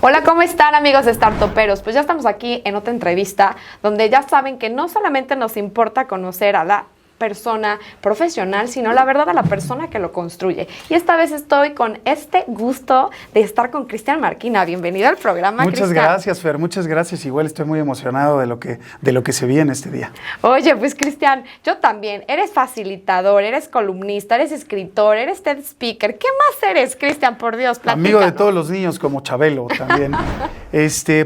Hola, ¿cómo están, amigos de Startuperos? Pues ya estamos aquí en otra entrevista donde ya saben que no solamente nos importa conocer a la persona profesional, sino la verdad a la persona que lo construye. Y esta vez estoy con este gusto de estar con Cristian Marquina. Bienvenido al programa, Muchas Cristian. gracias, Fer, muchas gracias. Igual estoy muy emocionado de lo que se viene este día. Oye, pues Cristian, yo también. Eres facilitador, eres columnista, eres escritor, eres TED Speaker. ¿Qué más eres, Cristian? Por Dios, platícanos. Amigo de todos los niños, como Chabelo también.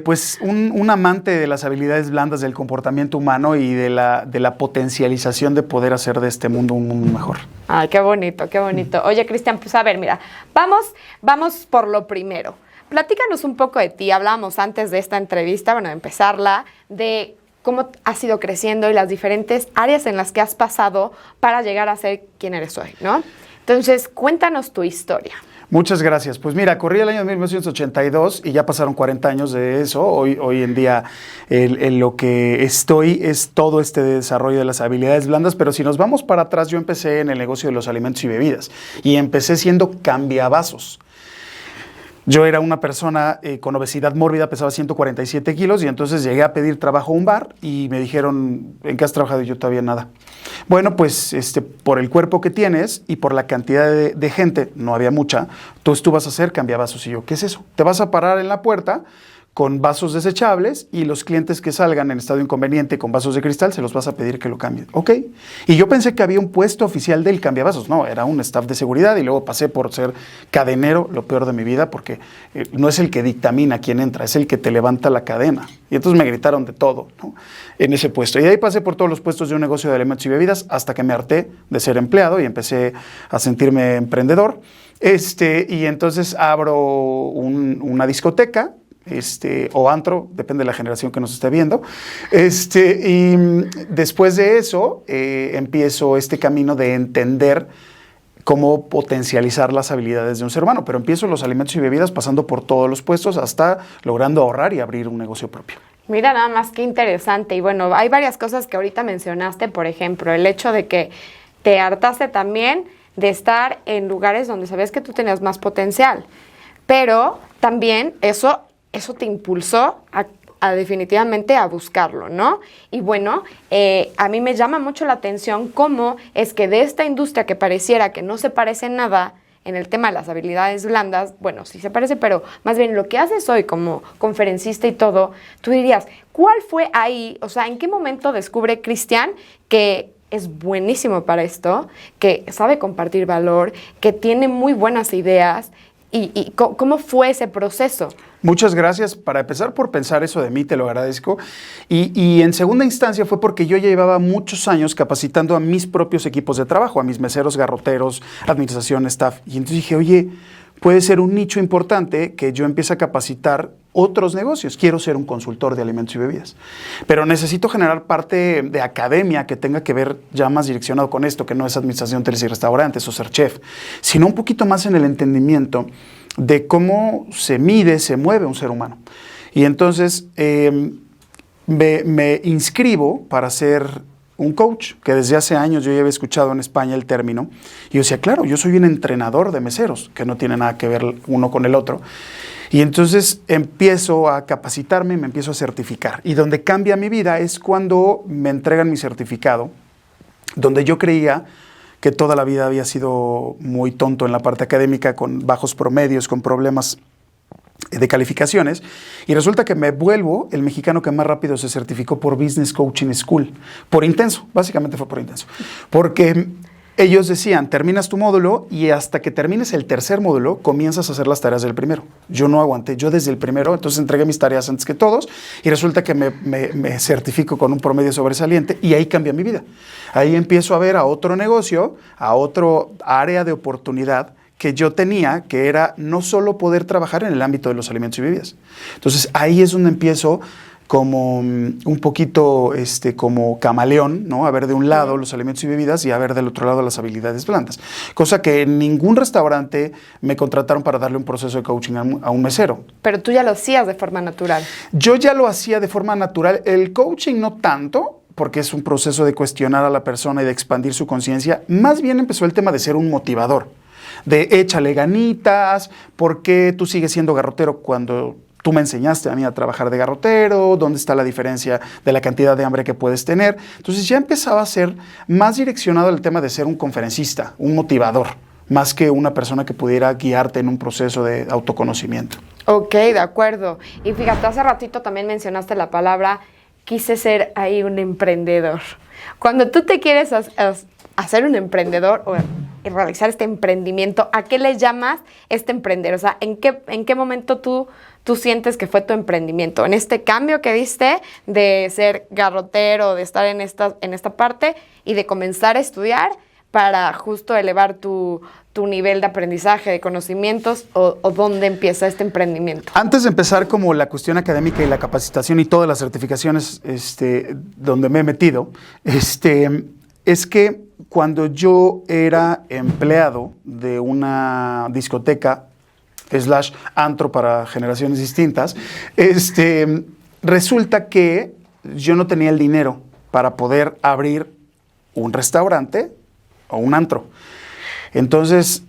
Pues un amante de las habilidades blandas del comportamiento humano y de la potencialización de poder hacer de este mundo un mundo mejor. Ay, qué bonito, qué bonito. Oye, Cristian, pues a ver, mira, vamos por lo primero. Platícanos un poco de ti. Hablábamos antes de esta entrevista, bueno, de empezarla, de cómo has ido creciendo y las diferentes áreas en las que has pasado para llegar a ser quien eres hoy, ¿no? Entonces, cuéntanos tu historia. Muchas gracias. Pues mira, corrí el año 1982 y ya pasaron 40 años de eso. Hoy en día lo que estoy es todo este desarrollo de las habilidades blandas, pero si nos vamos para atrás, yo empecé en el negocio de los alimentos y bebidas y empecé siendo cambiavasos. Yo era una persona con obesidad mórbida, pesaba 147 kilos y entonces llegué a pedir trabajo a un bar y me dijeron, ¿en qué has trabajado? Y yo todavía nada. Bueno, pues por el cuerpo que tienes y por la cantidad de gente, no había mucha, tú vas a hacer cambiavasos. Y yo, ¿qué es eso? Te vas a parar en la puerta con vasos desechables y los clientes que salgan en estado inconveniente con vasos de cristal se los vas a pedir que lo cambien. ¿Ok? Y yo pensé que había un puesto oficial del cambiavasos. No, era un staff de seguridad y luego pasé por ser cadenero, lo peor de mi vida, porque no es el que dictamina quién entra, es el que te levanta la cadena. Y entonces me gritaron de todo, ¿no? En ese puesto. Y de ahí pasé por todos los puestos de un negocio de alimentos y bebidas hasta que me harté de ser empleado y empecé a sentirme emprendedor. Y entonces abro una discoteca, o antro, depende de la generación que nos esté viendo. Y después de eso empiezo este camino de entender cómo potencializar las habilidades de un ser humano, pero empiezo los alimentos y bebidas pasando por todos los puestos hasta logrando ahorrar y abrir un negocio propio. Mira nada más qué interesante. Y bueno, hay varias cosas que ahorita mencionaste, por ejemplo, el hecho de que te hartaste también de estar en lugares donde sabías que tú tenías más potencial, pero también eso te impulsó a definitivamente a buscarlo, ¿no? Y bueno, a mí me llama mucho la atención cómo es que de esta industria que pareciera que no se parece en nada en el tema de las habilidades blandas, bueno, sí se parece, pero más bien lo que haces hoy como conferencista y todo, tú dirías, ¿cuál fue ahí? O sea, ¿en qué momento descubre Cristian que es buenísimo para esto, que sabe compartir valor, que tiene muy buenas ideas? ¿Y cómo fue ese proceso? Muchas gracias. Para empezar por pensar eso de mí, te lo agradezco. Y en segunda instancia fue porque yo ya llevaba muchos años capacitando a mis propios equipos de trabajo, a mis meseros, garroteros, administración, staff. Y entonces dije, oye, puede ser un nicho importante que yo empiece a capacitar otros negocios. Quiero ser un consultor de alimentos y bebidas. Pero necesito generar parte de academia que tenga que ver ya más direccionado con esto, que no es administración, hoteles y restaurantes o ser chef, sino un poquito más en el entendimiento de cómo se mide, se mueve un ser humano. Y entonces me inscribo para ser un coach, que desde hace años yo ya había escuchado en España el término, y yo decía, claro, yo soy un entrenador de meseros, que no tiene nada que ver uno con el otro. Y entonces empiezo a capacitarme, me empiezo a certificar. Y donde cambia mi vida es cuando me entregan mi certificado, donde yo creía que toda la vida había sido muy tonto en la parte académica, con bajos promedios, con problemas de calificaciones, y resulta que me vuelvo el mexicano que más rápido se certificó por Business Coaching School, por intenso, básicamente fue por intenso, porque ellos decían, terminas tu módulo y hasta que termines el tercer módulo comienzas a hacer las tareas del primero. Yo no aguanté, yo desde el primero, entonces entregué mis tareas antes que todos y resulta que me certifico con un promedio sobresaliente y ahí cambia mi vida. Ahí empiezo a ver a otro negocio, a otro área de oportunidad que yo tenía, que era no solo poder trabajar en el ámbito de los alimentos y bebidas. Entonces ahí es donde empiezo como un poquito como camaleón, ¿no? A ver de un lado los alimentos y bebidas y a ver del otro lado las habilidades blandas. Cosa que en ningún restaurante me contrataron para darle un proceso de coaching a un mesero. Pero tú ya lo hacías de forma natural. Yo ya lo hacía de forma natural. El coaching no tanto, porque es un proceso de cuestionar a la persona y de expandir su conciencia. Más bien empezó el tema de ser un motivador. De échale ganitas, ¿por qué tú sigues siendo garrotero cuando tú me enseñaste a mí a trabajar de garrotero, dónde está la diferencia de la cantidad de hambre que puedes tener. Entonces ya empezaba a ser más direccionado al tema de ser un conferencista, un motivador, más que una persona que pudiera guiarte en un proceso de autoconocimiento. Ok, de acuerdo. Y fíjate, hace ratito también mencionaste la palabra, quise ser ahí un emprendedor. Cuando tú te quieres hacer un emprendedor o realizar este emprendimiento, ¿a qué le llamas este emprender? O sea, ¿en qué momento tú sientes que fue tu emprendimiento? ¿En este cambio que diste de ser garrotero, de estar en esta parte y de comenzar a estudiar para justo elevar tu nivel de aprendizaje, de conocimientos, o dónde empieza este emprendimiento? Antes de empezar como la cuestión académica y la capacitación y todas las certificaciones donde me he metido, es que cuando yo era empleado de una discoteca / antro para generaciones distintas, resulta que yo no tenía el dinero para poder abrir un restaurante o un antro. Entonces,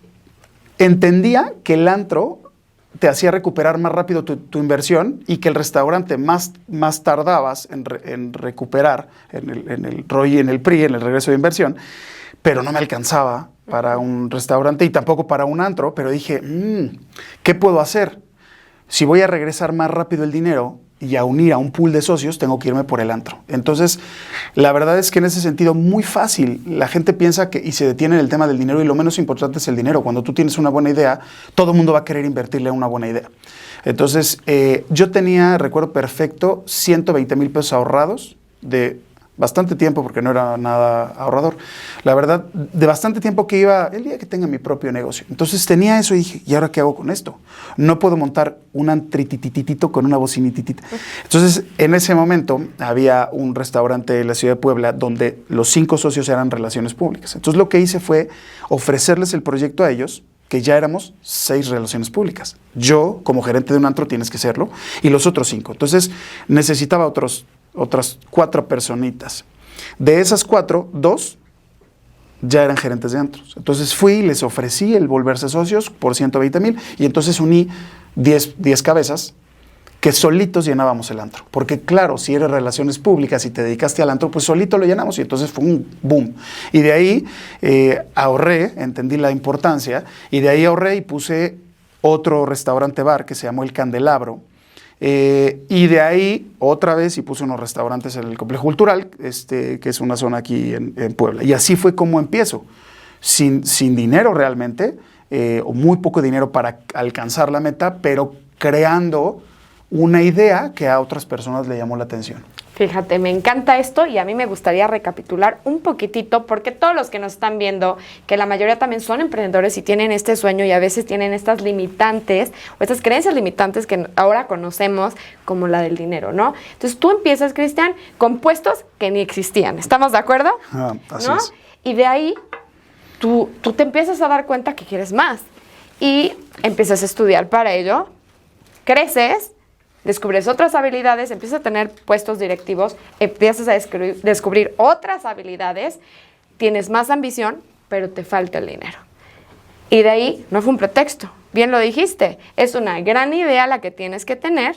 entendía que el antro te hacía recuperar más rápido tu inversión y que el restaurante más tardabas en recuperar en el ROI, en el PRI, en el regreso de inversión, pero no me alcanzaba para un restaurante y tampoco para un antro, pero dije, ¿qué puedo hacer? Si voy a regresar más rápido el dinero y a unir a un pool de socios, tengo que irme por el antro. Entonces, la verdad es que en ese sentido, muy fácil. La gente piensa y se detiene en el tema del dinero y lo menos importante es el dinero. Cuando tú tienes una buena idea, todo el mundo va a querer invertirle en una buena idea. Entonces, yo tenía, recuerdo perfecto, 120,000 pesos ahorrados de bastante tiempo, porque no era nada ahorrador. La verdad, de bastante tiempo que iba el día que tenga mi propio negocio. Entonces tenía eso y dije, ¿y ahora qué hago con esto? No puedo montar un antritititito con una bocinititita. Entonces, en ese momento había un restaurante en la ciudad de Puebla donde los 5 socios eran relaciones públicas. Entonces, lo que hice fue ofrecerles el proyecto a ellos, que ya éramos 6 relaciones públicas. Yo, como gerente de un antro, tienes que serlo, y los otros 5. Entonces, necesitaba otras 4 personitas. De esas 4, 2 ya eran gerentes de antros. Entonces fui y les ofrecí el volverse socios por 120,000 y entonces uní 10 cabezas que solitos llenábamos el antro. Porque claro, si eres relaciones públicas y te dedicaste al antro, pues solito lo llenamos y entonces fue un boom. Y de ahí ahorré, entendí la importancia, y de ahí ahorré y puse otro restaurante bar que se llamó El Candelabro. Y de ahí otra vez y puse unos restaurantes en el Complejo Cultural, que es una zona aquí en Puebla. Y así fue como empiezo, sin dinero realmente, o muy poco dinero para alcanzar la meta, pero creando una idea que a otras personas le llamó la atención. Fíjate, me encanta esto y a mí me gustaría recapitular un poquitito porque todos los que nos están viendo, que la mayoría también son emprendedores y tienen este sueño y a veces tienen estas limitantes o estas creencias limitantes que ahora conocemos como la del dinero, ¿no? Entonces tú empiezas, Cristian, con puestos que ni existían, ¿estamos de acuerdo? Así ¿no? es. Y de ahí tú te empiezas a dar cuenta que quieres más y empiezas a estudiar para ello, creces, descubres otras habilidades, empiezas a tener puestos directivos, empiezas a descubrir otras habilidades, tienes más ambición, pero te falta el dinero. Y de ahí no fue un pretexto, bien lo dijiste, es una gran idea la que tienes que tener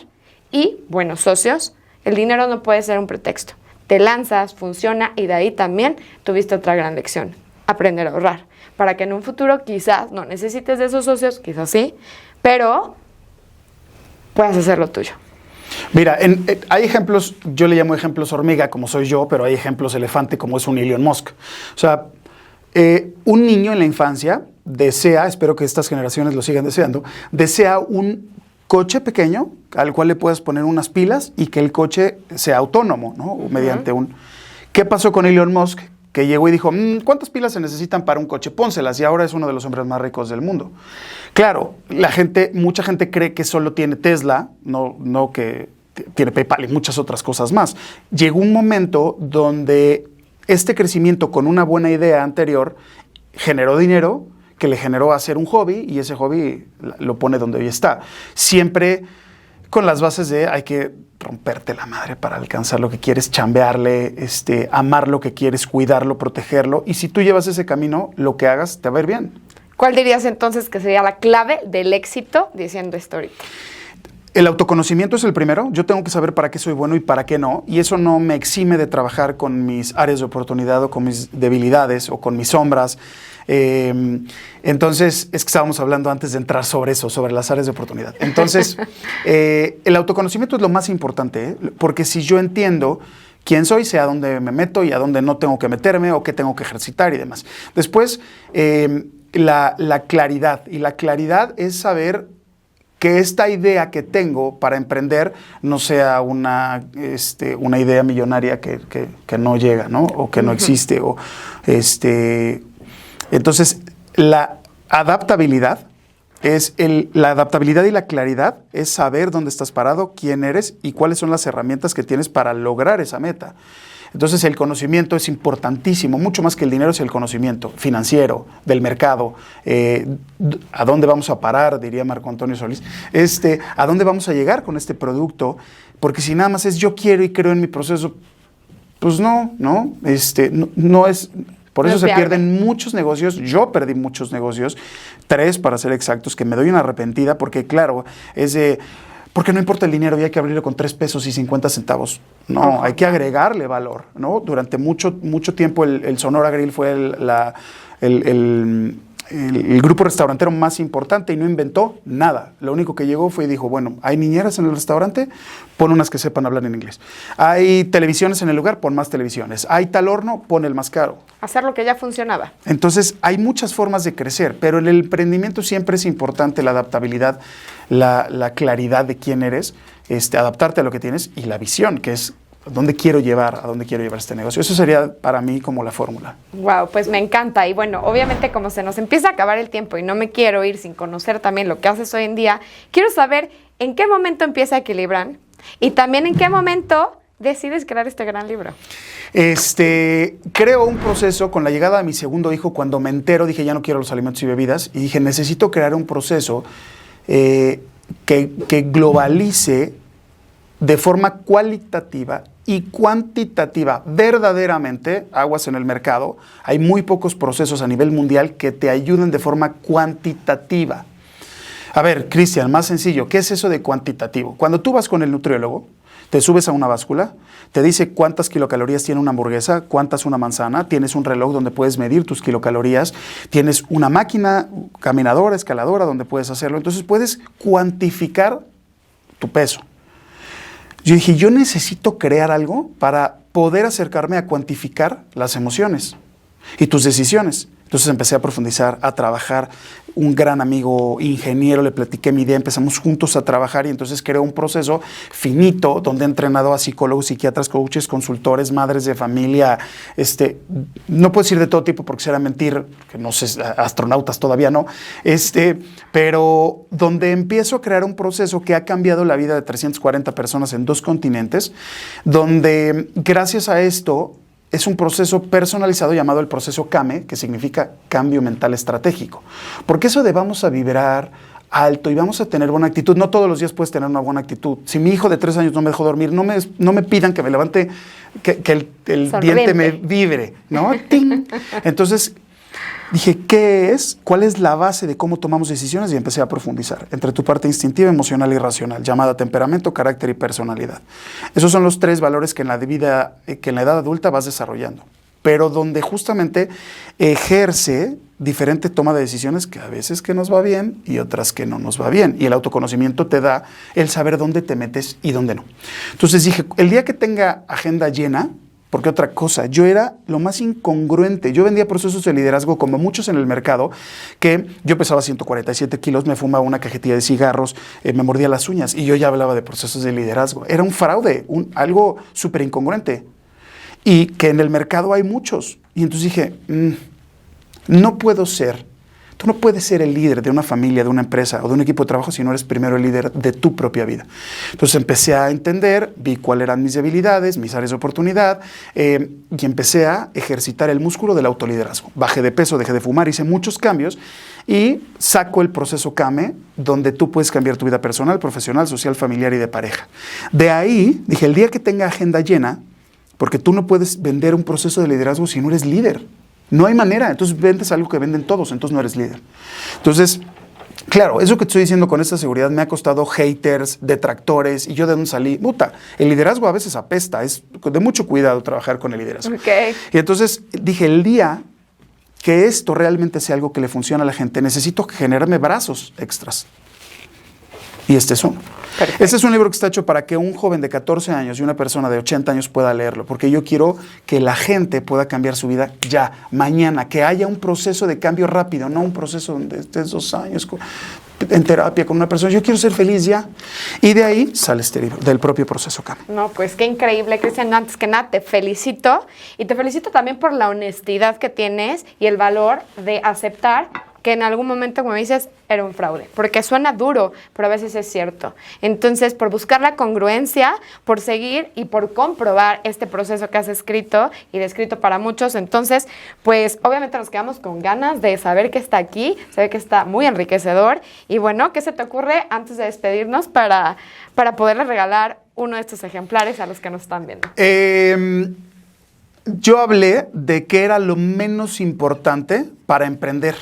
y, buenos socios, el dinero no puede ser un pretexto. Te lanzas, funciona y de ahí también tuviste otra gran lección, aprender a ahorrar, para que en un futuro quizás no necesites de esos socios, quizás sí, pero puedes hacer lo tuyo. Mira, hay ejemplos, yo le llamo ejemplos hormiga, como soy yo, pero hay ejemplos elefante, como es un Elon Musk. O sea, un niño en la infancia desea, espero que estas generaciones lo sigan deseando, desea un coche pequeño al cual le puedas poner unas pilas y que el coche sea autónomo, ¿no? Mediante ¿Qué pasó con Elon Musk? Que llegó y dijo, ¿cuántas pilas se necesitan para un coche? Pónselas, y ahora es uno de los hombres más ricos del mundo. Claro, mucha gente cree que solo tiene Tesla, no que tiene PayPal y muchas otras cosas más. Llegó un momento donde este crecimiento con una buena idea anterior generó dinero que le generó hacer un hobby y ese hobby lo pone donde hoy está. Siempre con las bases de hay que romperte la madre para alcanzar lo que quieres, chambearle, amar lo que quieres, cuidarlo, protegerlo. Y si tú llevas ese camino, lo que hagas te va a ir bien. ¿Cuál dirías entonces que sería la clave del éxito diciendo esto ahorita? El autoconocimiento es el primero. Yo tengo que saber para qué soy bueno y para qué no. Y eso no me exime de trabajar con mis áreas de oportunidad o con mis debilidades o con mis sombras. Entonces, es que estábamos hablando antes de entrar sobre eso, sobre las áreas de oportunidad. Entonces, el autoconocimiento es lo más importante, porque si yo entiendo quién soy, sé a dónde me meto y a dónde no tengo que meterme o qué tengo que ejercitar y demás. Después, la claridad. Y la claridad es saber que esta idea que tengo para emprender no sea una idea millonaria que no llega, ¿no? O que no existe. Entonces, la adaptabilidad la adaptabilidad y la claridad es saber dónde estás parado, quién eres y cuáles son las herramientas que tienes para lograr esa meta. Entonces el conocimiento es importantísimo, mucho más que el dinero es el conocimiento financiero, del mercado, a dónde vamos a parar, diría Marco Antonio Solís, a dónde vamos a llegar con este producto, porque si nada más es yo quiero y creo en mi proceso, pues no es... Por eso se pierden muchos negocios. Yo perdí muchos negocios, 3 para ser exactos, que me doy una arrepentida porque, claro, porque no importa el dinero y hay que abrirlo con 3 pesos y 50 centavos. No, hay que agregarle valor, ¿no? Durante mucho tiempo el Sonora Grill fue el grupo restaurantero más importante y no inventó nada. Lo único que llegó fue y dijo, bueno, hay niñeras en el restaurante, pon unas que sepan hablar en inglés. Hay televisiones en el lugar, pon más televisiones. Hay tal horno, pon el más caro. Hacer lo que ya funcionaba. Entonces, hay muchas formas de crecer, pero en el emprendimiento siempre es importante la adaptabilidad, la claridad de quién eres, adaptarte a lo que tienes y la visión, que es a dónde quiero llevar este negocio. Eso sería para mí como la fórmula. Wow, pues me encanta. Y bueno, obviamente como se nos empieza a acabar el tiempo y no me quiero ir sin conocer también lo que haces hoy en día, quiero saber en qué momento empieza Equilibran y también en qué momento decides crear este gran libro. Creo un proceso con la llegada de mi segundo hijo. Cuando me entero, dije, ya no quiero los alimentos y bebidas. Y dije, necesito crear un proceso que globalice de forma cualitativa y cuantitativa, verdaderamente, aguas en el mercado, hay muy pocos procesos a nivel mundial que te ayuden de forma cuantitativa. A ver, Cristian, más sencillo, ¿qué es eso de cuantitativo? Cuando tú vas con el nutriólogo, te subes a una báscula, te dice cuántas kilocalorías tiene una hamburguesa, cuántas una manzana, tienes un reloj donde puedes medir tus kilocalorías, tienes una máquina caminadora, escaladora, donde puedes hacerlo, entonces puedes cuantificar tu peso. Yo dije, yo necesito crear algo para poder acercarme a cuantificar las emociones y tus decisiones. Entonces empecé a profundizar, a trabajar. Un gran amigo ingeniero, le platiqué mi idea, empezamos juntos a trabajar y entonces creé un proceso finito donde he entrenado a psicólogos, psiquiatras, coaches, consultores, madres de familia, no puedo decir de todo tipo porque será mentir, que no sé, astronautas todavía no, pero donde empiezo a crear un proceso que ha cambiado la vida de 340 personas en 2 continentes, donde gracias a esto es un proceso personalizado llamado el proceso CAME, que significa cambio mental estratégico. Porque eso de vamos a vibrar alto y vamos a tener buena actitud, no todos los días puedes tener una buena actitud. Si mi hijo de 3 años no me dejó dormir, no me pidan que me levante, que el diente me vibre, ¿no? ¡Ting! Entonces dije, ¿cuál es la base de cómo tomamos decisiones? Y empecé a profundizar entre tu parte instintiva, emocional y racional, llamada temperamento, carácter y personalidad. Esos son los 3 valores que en la edad adulta vas desarrollando, pero donde justamente ejerce diferente toma de decisiones que a veces que nos va bien y otras que no nos va bien. Y el autoconocimiento te da el saber dónde te metes y dónde no. Entonces dije, el día que tenga agenda llena, porque otra cosa, yo era lo más incongruente. Yo vendía procesos de liderazgo como muchos en el mercado, que yo pesaba 147 kilos, me fumaba una cajetilla de cigarros, me mordía las uñas y yo ya hablaba de procesos de liderazgo. Era un fraude, algo súper incongruente. Y que en el mercado hay muchos. Y entonces dije, tú no puedes ser el líder de una familia, de una empresa o de un equipo de trabajo si no eres primero el líder de tu propia vida. Entonces empecé a entender, vi cuáles eran mis debilidades, mis áreas de oportunidad y empecé a ejercitar el músculo del autoliderazgo. Bajé de peso, dejé de fumar, hice muchos cambios y saco el proceso CAME, donde tú puedes cambiar tu vida personal, profesional, social, familiar y de pareja. De ahí dije, el día que tenga agenda llena, porque tú no puedes vender un proceso de liderazgo si no eres líder. No hay manera, entonces vendes algo que venden todos, entonces no eres líder. Entonces Claro, eso que te estoy diciendo con esta seguridad me ha costado haters, detractores, y yo de dónde salí. Puta, el liderazgo a veces apesta, es de mucho cuidado trabajar con el liderazgo. Okay. Y entonces dije, el día que esto realmente sea algo que le funcione a la gente, necesito generarme brazos extras. Y este es uno. Perfecto. Este es un libro que está hecho para que un joven de 14 años y una persona de 80 años pueda leerlo, porque yo quiero que la gente pueda cambiar su vida ya, mañana, que haya un proceso de cambio rápido, no un proceso donde estés 2 años en terapia con una persona. Yo quiero ser feliz ya. Y de ahí sale este libro, del propio proceso cambio. No, pues qué increíble, Cristian. Antes que nada, te felicito. Y te felicito también por la honestidad que tienes y el valor de aceptar que en algún momento, como dices, era un fraude. Porque suena duro, pero a veces es cierto. Entonces, por buscar la congruencia, por seguir y por comprobar este proceso que has escrito y descrito para muchos, entonces, pues obviamente nos quedamos con ganas de saber que está aquí, saber que está muy enriquecedor. Y bueno, ¿qué se te ocurre antes de despedirnos para poderle regalar uno de estos ejemplares a los que nos están viendo? Yo hablé de qué era lo menos importante para emprender.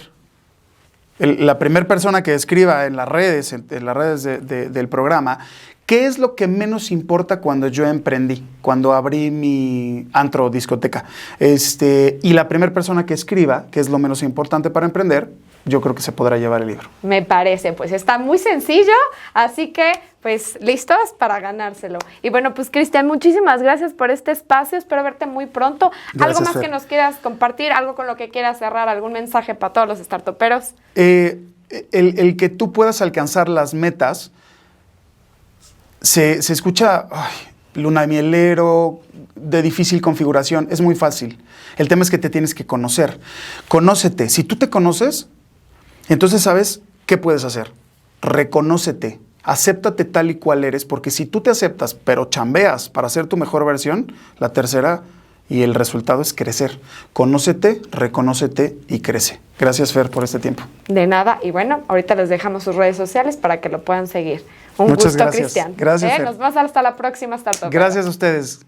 La primera persona que escriba en las redes del programa, ¿qué es lo que menos importa cuando yo emprendí, cuando abrí mi antro o discoteca? Y la primera persona que escriba, ¿qué es lo menos importante para emprender? Yo creo que se podrá llevar el libro. Me parece, pues está muy sencillo, así que pues listos para ganárselo. Y bueno, pues Cristian, muchísimas gracias por este espacio, espero verte muy pronto. Gracias, ¿Algo más Fer. que nos quieras compartir? ¿Algo con lo que quieras cerrar? ¿Algún mensaje para todos los startuperos? El que tú puedas alcanzar las metas se escucha lunamielero, de difícil configuración, es muy fácil. El tema es que te tienes que conocer. Conócete. Si tú te conoces, entonces sabes qué puedes hacer. Reconócete. Acéptate tal y cual eres, porque si tú te aceptas, pero chambeas para ser tu mejor versión, la tercera y el resultado es crecer. Conócete, reconócete y crece. Gracias, Fer, por este tiempo. De nada. Y bueno, ahorita les dejamos sus redes sociales para que lo puedan seguir. Un Muchas gusto, gracias. Cristian. Gracias, Fer. Nos vemos hasta la próxima Startup. Gracias a ustedes.